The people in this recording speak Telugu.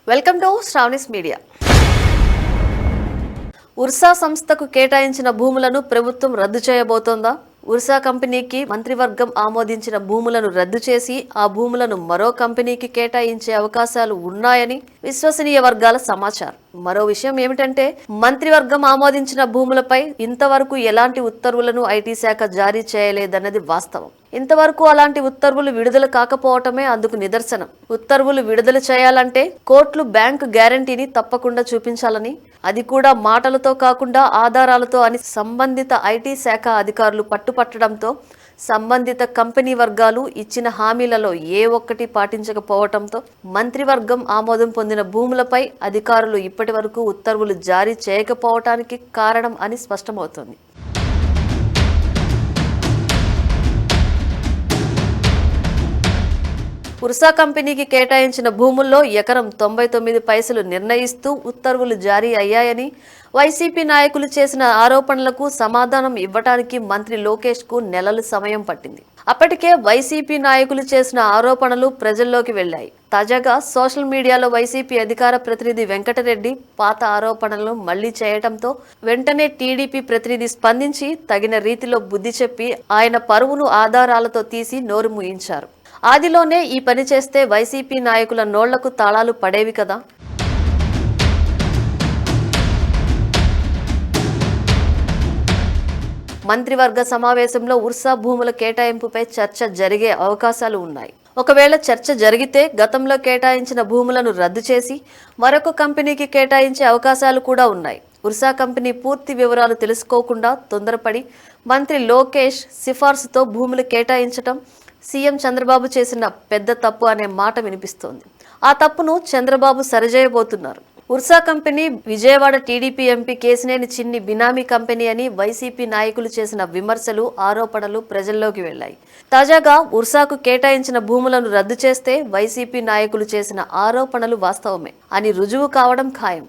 Welcome to Sravani's media. Ursa సంస్థకు కేటాయించిన భూములను ప్రభుత్వం రద్దు చేయబోతోందా? ఉర్సా కంపెనీకి మంత్రివర్గం ఆమోదించిన భూములను రద్దు చేసి ఆ భూములను మరో కంపెనీకి కేటాయించే అవకాశాలు ఉన్నాయని విశ్వసనీయ వర్గాల సమాచారం. మరో విషయం ఏమిటంటే, మంత్రివర్గం ఆమోదించిన భూములపై ఇంతవరకు ఎలాంటి ఉత్తర్వులను ఐటీ శాఖ జారీ చేయలేదన్నది వాస్తవం. ఇంతవరకు అలాంటి ఉత్తర్వులు విడుదల కాకపోవటమే అందుకు నిదర్శనం. ఉత్తర్వులు విడుదల చేయాలంటే కోర్టులు బ్యాంకు గ్యారంటీని తప్పకుండా చూపించాలని, అది కూడా మాటలతో కాకుండా ఆధారాలతో అని సంబంధిత ఐటీ శాఖ అధికారులు పట్టుపట్టడంతో సంబంధిత కంపెనీ వర్గాలు ఇచ్చిన హామీలలో ఏ ఒక్కటి పాటించకపోవడంతో మంత్రివర్గం ఆమోదం పొందిన భూములపై అధికారులు ఇప్పటి వరకు ఉత్తర్వులు జారీ చేయకపోవటానికి కారణం అని స్పష్టమవుతోంది. ఉర్సా కంపెనీకి కేటాయించిన భూముల్లో ఎకరం 99 పైసలు నిర్ణయిస్తూ ఉత్తర్వులు జారీ అయ్యాయని వైసీపీ నాయకులు చేసిన ఆరోపణలకు సమాధానం ఇవ్వడానికి మంత్రి లోకేష్ కు నెలలు సమయం పట్టింది. అప్పటికే వైసీపీ నాయకులు చేసిన ఆరోపణలు ప్రజల్లోకి వెళ్లాయి. తాజాగా సోషల్ మీడియాలో వైసీపీ అధికార ప్రతినిధి వెంకటరెడ్డి పాత ఆరోపణలను మళ్లీ చేయడంతో వెంటనే టీడీపీ ప్రతినిధి స్పందించి తగిన రీతిలో బుద్ధి చెప్పి ఆయన పరువును ఆధారాలతో తీసి నోరు మూయించారు. ఆదిలోనే ఈ పని చేస్తే వైసీపీ నాయకుల నోళ్లకు తాళాలు పడేవి కదా. మంత్రివర్గ సమావేశంలో ఉర్సా భూముల కేటాయింపుపై చర్చ జరిగే అవకాశాలు ఉన్నాయి. ఒకవేళ చర్చ జరిగితే గతంలో కేటాయించిన భూములను రద్దు చేసి మరొక కంపెనీకి కేటాయించే అవకాశాలు కూడా ఉన్నాయి. ఉర్సా కంపెనీ పూర్తి వివరాలు తెలుసుకోకుండా తొందరపడి మంత్రి లోకేష్ సిఫార్సుతో భూములు కేటాయించడం సీఎం చంద్రబాబు చేసిన పెద్ద తప్పు అనే మాట వినిపిస్తోంది. ఆ తప్పును చంద్రబాబు సరిచేయబోతున్నారు. Ursa company Vijayawada TDP MP Kesineni Chinni benami company అని వైసీపీ నాయకులు చేసిన విమర్శలు, ఆరోపణలు ప్రజల్లోకి వెళ్లాయి. తాజాగా ఉర్సాకు కేటాయించిన భూములను రద్దు చేస్తే వైసీపీ నాయకులు చేసిన ఆరోపణలు వాస్తవమే అని రుజువు కావడం ఖాయం.